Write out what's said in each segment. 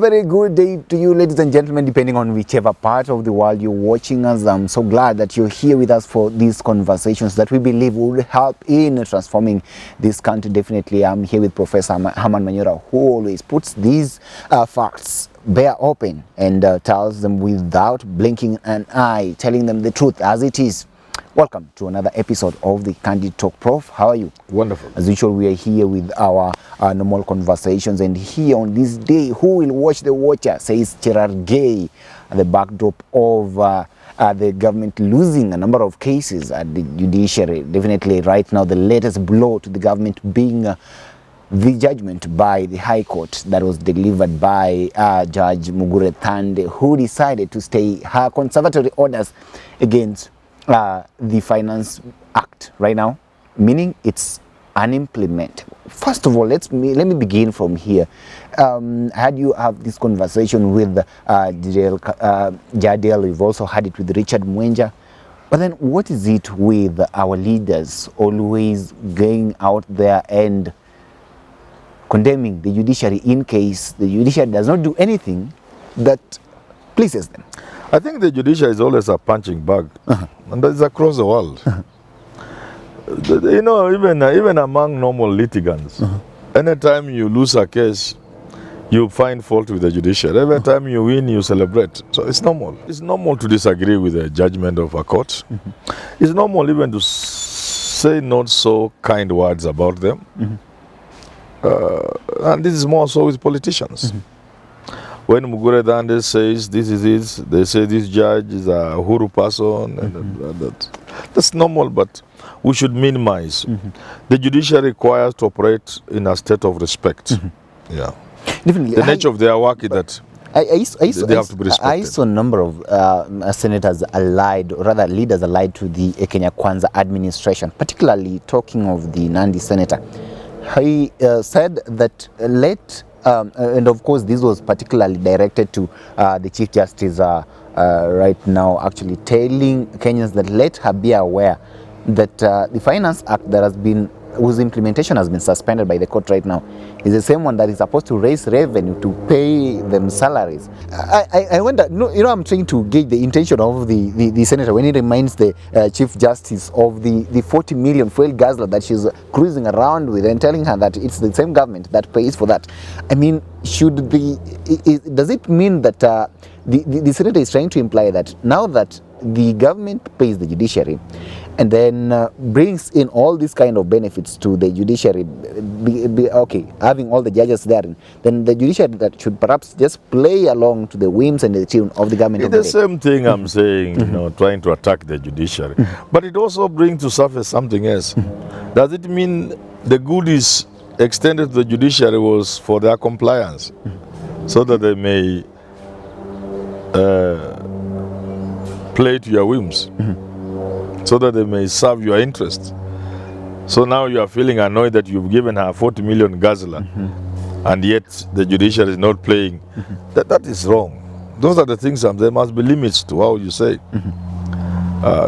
very good day to you, ladies and gentlemen, depending on whichever part of the world you're watching us. I'm so glad that you're here with us for these conversations that we believe will help in transforming this country. Definitely, I'm here with Professor Herman Manyora, who always puts these facts bare open and tells them without blinking an eye, telling them the truth as it is. Welcome to another episode of the Candid Talk. Prof, how are you? Wonderful. As usual, we are here with our normal conversations, and here on this day, who will watch the watcher, says Chege, at the backdrop of the government losing a number of cases at the judiciary. Definitely right now, the latest blow to the government being the judgment by the High Court that was delivered by Judge Mudavadi, who decided to stay her conservatory orders against the Finance Act right now, meaning it's unimplemented. First of all, let me begin from here. Had you have this conversation with Jadel, we've also had it with Richard Mwenja, but then what is it with our leaders always going out there and condemning the judiciary in case the judiciary does not do anything that pleases them? I think the judiciary is always a punching bag, and that's across the world. You know, even among normal litigants, anytime you lose a case, you find fault with the judiciary. Every time you win, you celebrate. So it's normal. It's normal to disagree with the judgment of a court. It's normal even to say not so kind words about them. And this is more so with politicians. When Mudavadi says this is it, they say this judge is a Huru person, and that's normal, but we should minimize. The judiciary requires to operate in a state of respect. Yeah. Definitely. The nature of their work is that they have to be respected. I saw a number of senators allied, or rather leaders allied to the Kenya Kwanza administration, particularly talking of the Nandi senator. He said that and of course this was particularly directed to the Chief Justice right now, actually telling Kenyans that let her be aware that the Finance Act that has been, whose implementation has been suspended by the court right now, is the same one that is supposed to raise revenue to pay them salaries. I wonder, I'm trying to gauge the intention of the senator when he reminds the Chief Justice of the 40 million fuel guzzler that she's cruising around with, and telling her that it's the same government that pays for that. I mean, does it mean that the senator is trying to imply that now that the government pays the judiciary and then brings in all these kind of benefits to the judiciary, having all the judges there, then the judiciary that should perhaps just play along to the whims and the tune of the government? It's the same thing I'm saying, trying to attack the judiciary. But it also brings to surface something else. Does it mean the goodies extended to the judiciary was for their compliance, so that they may play to your whims, so that they may serve your interests? So now you are feeling annoyed that you've given her 40 million guzzler, and yet the judiciary is not playing. That is wrong. Those are the things, there must be limits to how you say.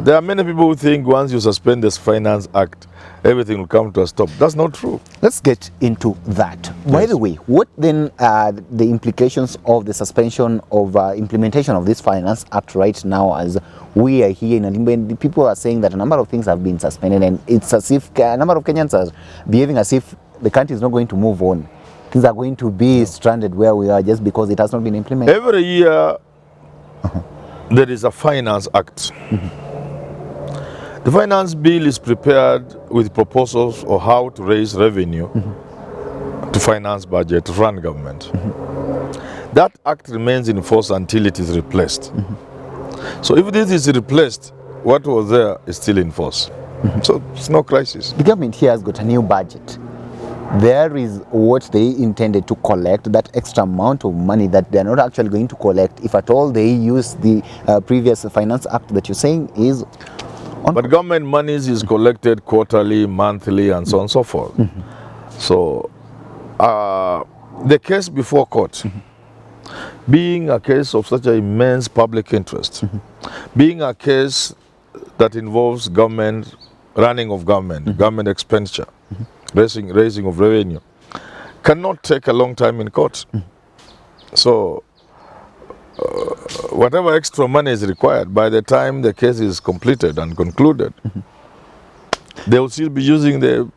There are many people who think once you suspend this Finance Act, everything will come to a stop. That's not true. Let's get into that. Yes. By the way, what then are the implications of the suspension of implementation of this Finance Act right now, as we are here in a limbo? And people are saying that a number of things have been suspended, and it's as if a number of Kenyans are behaving as if the country is not going to move on. Things are going to be stranded where we are just because it has not been implemented. Every year, there is a Finance Act. The finance bill is prepared with proposals of how to raise revenue to finance budget, to run government. That act remains in force until it is replaced. So if this is replaced, what was there is still in force. So it's no crisis. The government here has got a new budget. There is what they intended to collect, that extra amount of money that they are not actually going to collect, if at all they use the previous Finance Act that you're saying is. But government monies is collected quarterly, monthly, and so on and so forth. So the case before court, being a case of such an immense public interest, being a case that involves government, running of government, government expenditure, raising of revenue, cannot take a long time in court. So whatever extra money is required, by the time the case is completed and concluded, they will still be using the...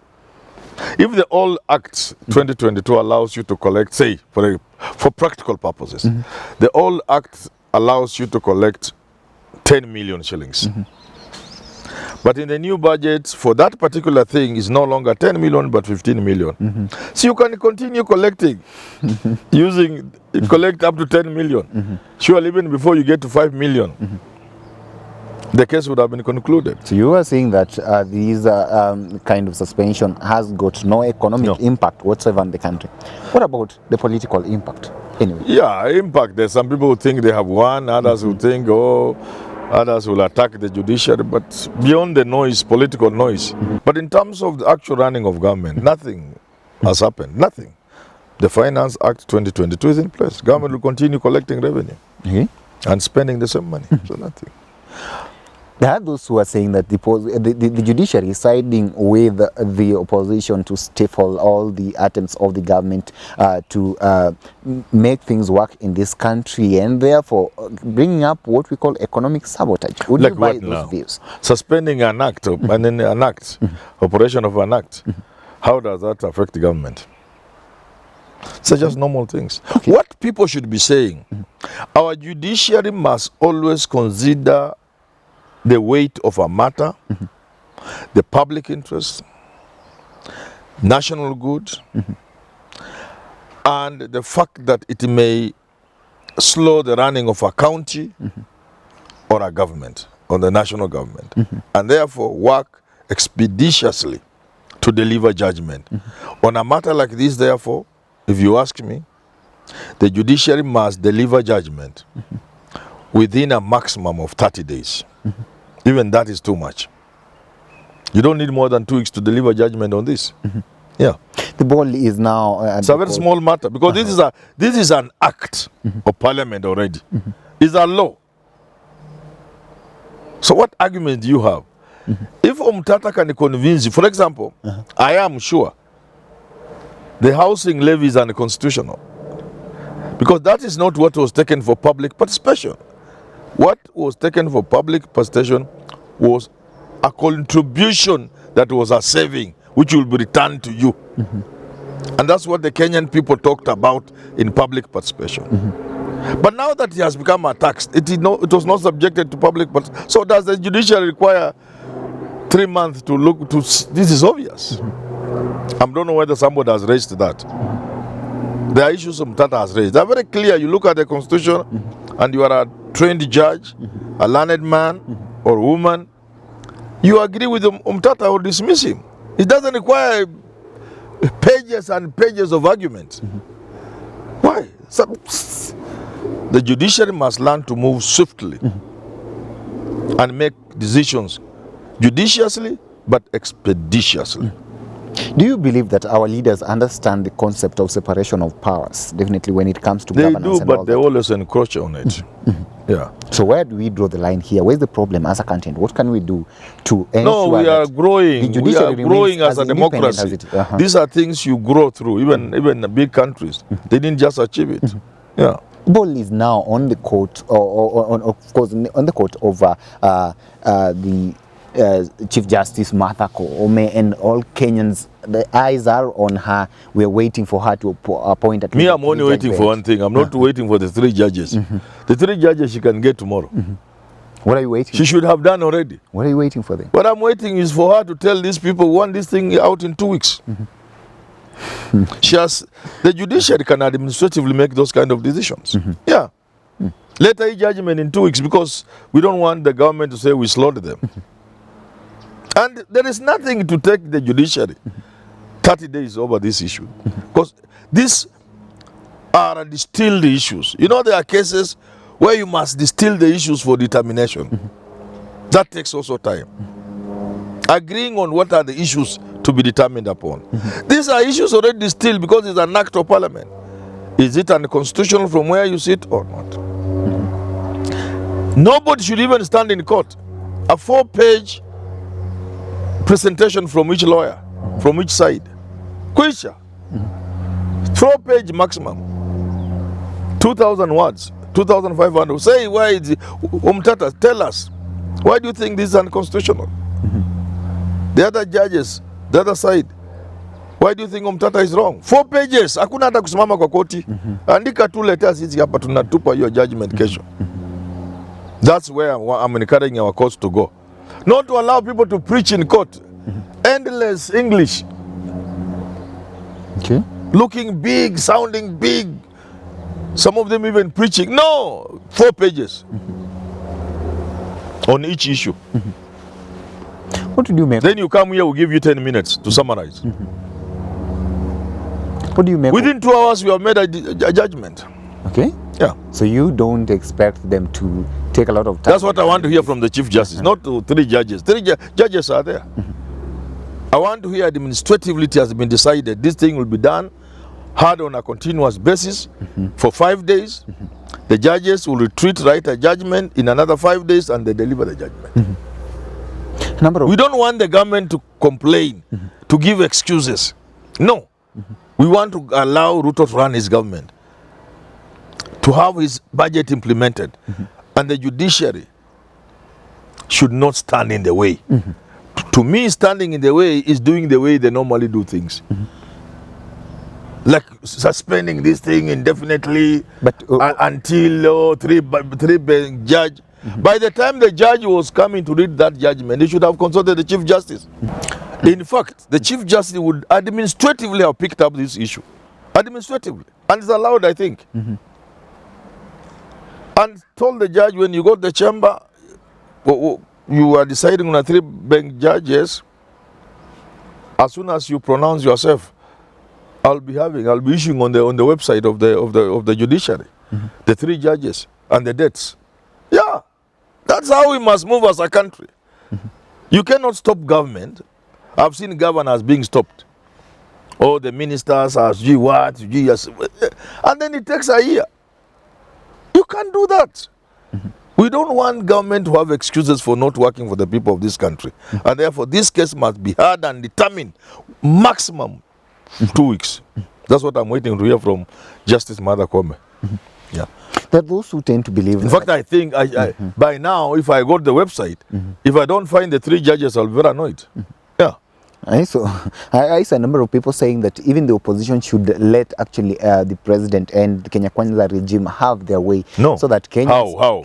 If the old Act 2022 allows you to collect, say, for practical purposes, the old Act allows you to collect 10 million shillings. But in the new budget, for that particular thing, is no longer 10 million, but 15 million. So you can continue collecting, collect up to 10 million. Surely even before you get to 5 million, the case would have been concluded. So you are saying that these kind of suspension has got no economic impact whatsoever on the country. What about the political impact? Anyway. Yeah, impact. There's some people who think they have won, others who think, others will attack the judiciary, but beyond the noise, political noise. But in terms of the actual running of government, nothing has happened. Nothing. The Finance Act 2022 is in place. Government will continue collecting revenue and spending the same money. So nothing. There are those who are saying that the judiciary is siding with the opposition to stifle all the attempts of the government to make things work in this country, and therefore bringing up what we call economic sabotage. Would like you buy what those now? views? Suspending an act and then an act, operation of an act. How does that affect the government? So just normal things. What people should be saying, our judiciary must always consider the weight of a matter, the public interest, national good, and the fact that it may slow the running of a county or a government, or the national government, and therefore work expeditiously to deliver judgment. On a matter like this, therefore, if you ask me, the judiciary must deliver judgment within a maximum of 30 days. Even that is too much. You don't need more than 2 weeks to deliver judgment on this. Yeah. The ball is now... it's a very small matter, because this is an act of parliament already. It's a law. So what argument do you have? If Omtata can convince you, for example, I am sure the housing levy is unconstitutional, because that is not what was taken for public participation. What was taken for public participation was a contribution that was a saving, which will be returned to you. And that's what the Kenyan people talked about in public participation. But now that it has become a tax, it was not subjected to public participation. So does the judiciary require 3 months to look to? This is obvious. I don't know whether somebody has raised that. There are issues Mtata has raised. They're very clear. You look at the constitution and you are a trained judge, a learned man or woman, you agree with Mtata or dismiss him. It doesn't require pages and pages of argument. Why? The judiciary must learn to move swiftly and make decisions judiciously but expeditiously. Do you believe that our leaders understand the concept of separation of powers, definitely when it comes to governance? They do, but they always encroach on it. Yeah. So where do we draw the line here? Where's the problem as a country? What can we do to ensure No, we are that growing. the We are judiciary growing remains as a democracy. These are things you grow through. Even the big countries, they didn't just achieve it. Yeah. Ball is now on the court, of course, on the court over the Chief Justice Martha Koome, and all Kenyans, the eyes are on her. We're waiting for her to appoint at least. Me, I'm only waiting for one thing. I'm not waiting for the 3 judges. The 3 judges she can get tomorrow. What are you waiting She should have done already. What are you waiting for then? What I'm waiting is for her to tell these people we want this thing out in 2 weeks. The judiciary can administratively make those kind of decisions. Yeah. Let a judgment in 2 weeks, because we don't want the government to say we slaughtered them. And there is nothing to take the judiciary 30 days over this issue, because these are distilled issues. You know, there are cases where you must distill the issues for determination. That takes also time. Agreeing on what are the issues to be determined upon. These are issues already distilled because it's an act of parliament. Is it unconstitutional from where you sit or not? Nobody should even stand in court. A 4-page presentation from each lawyer, from each side. Kwisha. 4-page maximum. 2,000 words, 2,500. Say why it's Umtata, tell us. Why do you think this is unconstitutional? The other judges, the other side, why do you think Umtata is wrong? 4 pages. Hakuna hata kusimama kwa koti. Andika tu letea sisi hapa tunatupa your judgment kesho. That's where I'm encouraging our courts to go. Not to allow people to preach in court. Endless English. Okay. Looking big, sounding big. Some of them even preaching. No, 4 pages on each issue. What do you make? Then you come here, we'll give you 10 minutes to summarize. What do you make? Within 2 hours, we have made a judgment. Okay. Yeah. So you don't expect them to take a lot of time? That's what I want to hear from the Chief Justice, not to 3 judges. 3 judges are there. I want to hear administratively it has been decided this thing will be done hard on a continuous basis for 5 days. The judges will retreat, write a judgment in another 5 days, and they deliver the judgment. We don't want the government to complain, to give excuses. No. We want to allow Ruto to run his government, to have his budget implemented, and the judiciary should not stand in the way. To me, standing in the way is doing the way they normally do things. Like suspending this thing indefinitely, but until 3 judge. By the time the judge was coming to read that judgment, he should have consulted the Chief Justice. In fact, the Chief Justice would administratively have picked up this issue. Administratively. And it's allowed, I think. And told the judge, when you go to the chamber, you are deciding on a 3 judges. As soon as you pronounce yourself, I'll be issuing on the website of the judiciary the 3 judges and the dates. Yeah, that's how we must move as a country. You cannot stop government. I've seen governors being stopped. Oh, the ministers are what, and then it takes a year. You can't do that. We don't want government to have excuses for not working for the people of this country. And therefore, this case must be heard and determined maximum 2 weeks. That's what I'm waiting to hear from Justice Mother Kwame. Yeah. There are those who tend to believe. In fact, I think by now, if I go to the website, if I don't find the 3 judges, I'll be very annoyed. Yeah. I saw a number of people saying that even the opposition should let actually the president and the Kenya Kwanza regime have their way. No. So that Kenyans, How?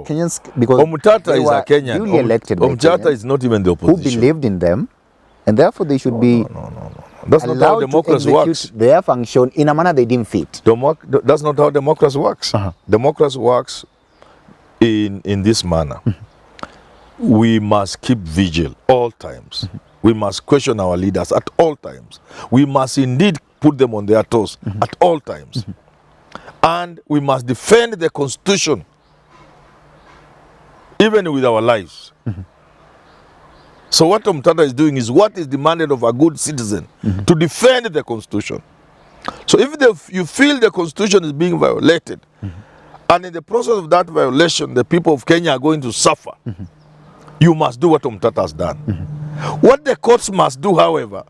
Kenyans, because Omutata is a Kenyan. Duly elected Omutata is not even the opposition. Who believed in them, and therefore they should be. No. That's not how democracy works. Their function in a manner they didn't fit. That's not how democracy works. Democracy works in this manner. We must keep vigil all times. We must question our leaders at all times. We must indeed put them on their toes at all times. And we must defend the Constitution, even with our lives. So what Omtata is doing is what is demanded of a good citizen, to defend the Constitution. So if you feel the Constitution is being violated, and in the process of that violation, the people of Kenya are going to suffer, you must do what Omtata has done. What the courts must do, however,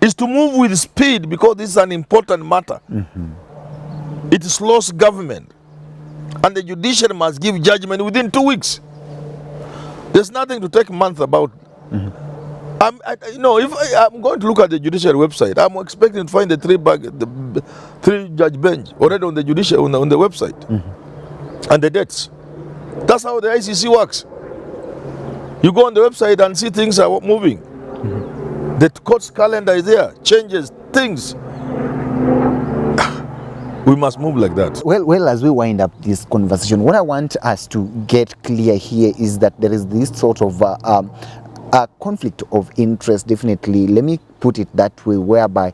is to move with speed, because this is an important matter. It slows government, and the judiciary must give judgment within 2 weeks. There's nothing to take months about. If I'm going to look at the judiciary website, I'm expecting to find the 3 judge bench already on the judiciary on the website, and the dates. That's how the ICC works. You go on the website and see things are moving. The court's calendar is there, changes things. We must move like that. Well, as we wind up this conversation, what I want us to get clear here is that there is this sort of a conflict of interest, definitely. Let me put it that way, whereby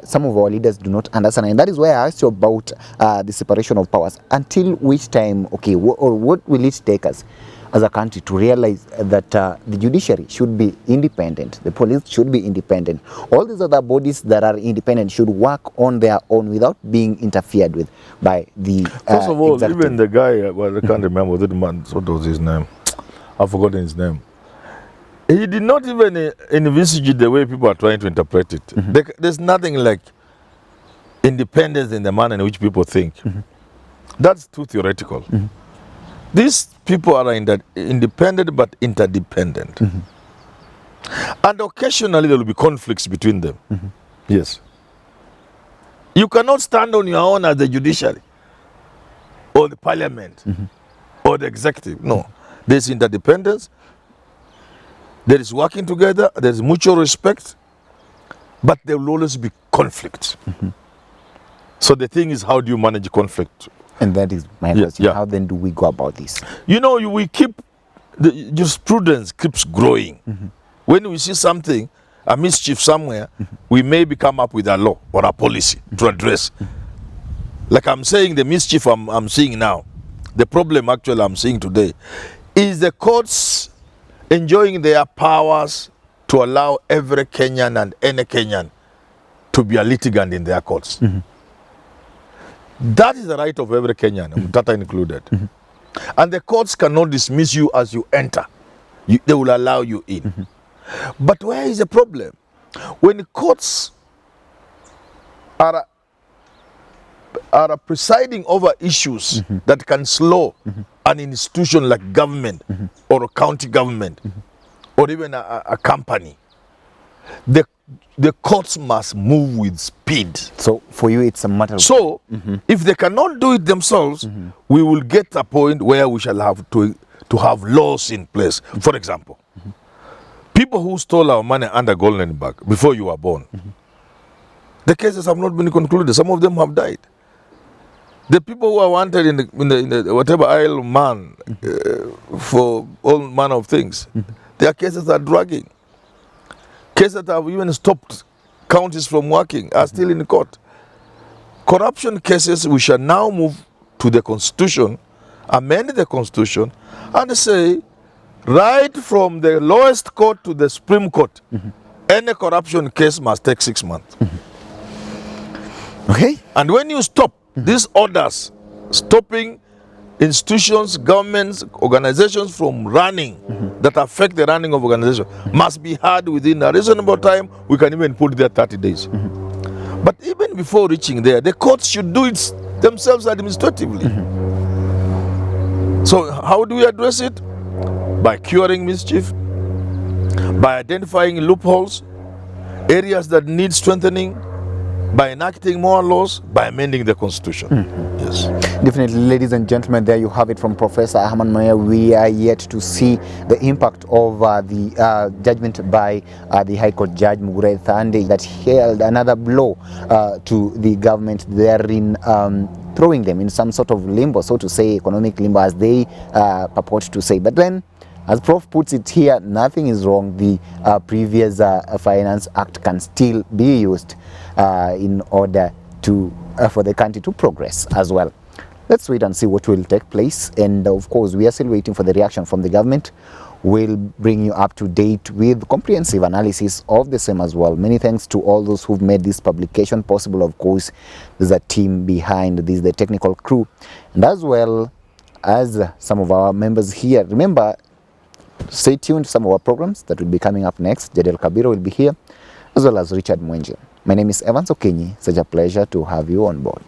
some of our leaders do not understand. And that is why I asked you about the separation of powers. Until which time, okay, what will it take us as a country to realize that the judiciary should be independent, the police should be independent, all these other bodies that are independent should work on their own without being interfered with by the First of all, executive. even the guy, well, I can't remember the man, what was his name? I've forgotten his name. He did not even envisage it the way people are trying to interpret it. There's nothing like independence in the manner in which people think. That's too theoretical. These people are independent but interdependent. And occasionally there will be conflicts between them. Yes. You cannot stand on your own as the judiciary or the parliament or the executive. No. There's interdependence. There is working together. There is mutual respect. But there will always be conflict. So the thing is, how do you manage conflict? And that is my question. How then do we go about this? You know, we keep, the jurisprudence keeps growing. When we see something, a mischief somewhere, we maybe come up with a law or a policy to address. Like I'm saying, the mischief I'm seeing now, the problem actually I'm seeing today, is the courts enjoying their powers to allow every Kenyan and any Kenyan to be a litigant in their courts. That is the right of every Kenyan, Mutata included. And the courts cannot dismiss you as you enter. They will allow you in. But where is the problem? When the courts are presiding over issues that can slow an institution like government or a county government or even a company, the courts must move with speed. So for you, it's a matter of... So, if they cannot do it themselves, we will get a point where we shall have to have laws in place. For example, people who stole our money under Golden Bag before you were born, the cases have not been concluded. Some of them have died. The people who are wanted in the whatever Isle man for all manner of things, their cases are dragging. Cases that have even stopped counties from working are still in court. Corruption cases, we shall now move to the Constitution, amend the Constitution, and say, right from the lowest court to the Supreme Court, any corruption case must take 6 months. Okay. And when you stop these orders, stopping institutions, governments, organizations from running that affect the running of organization must be heard within a reasonable time. We can even put there 30 days. But even before reaching there, the courts should do it themselves administratively. So how do we address it? By curing mischief, by identifying loopholes, areas that need strengthening, by enacting more laws, by amending the Constitution. Yes. Definitely, ladies and gentlemen, there you have it from Professor Herman Manyora. We are yet to see the impact of the judgment by the High Court Judge Mudavadi that held another blow to the government therein, throwing them in some sort of limbo, so to say, economic limbo, as they purport to say. But then, as Prof puts it here, nothing is wrong. The previous Finance Act can still be used in order to for the country to progress as well. Let's wait and see what will take place. And of course, we are still waiting for the reaction from the government. We'll bring you up to date with comprehensive analysis of the same as well. Many thanks to all those who've made this publication possible. Of course, there's a team behind this, the technical crew, and as well as some of our members here. Remember, stay tuned to some of our programs that will be coming up next. Jadel Kabiro will be here, as well as Richard Mwenje. My name is Evans Okenyi. Such a pleasure to have you on board.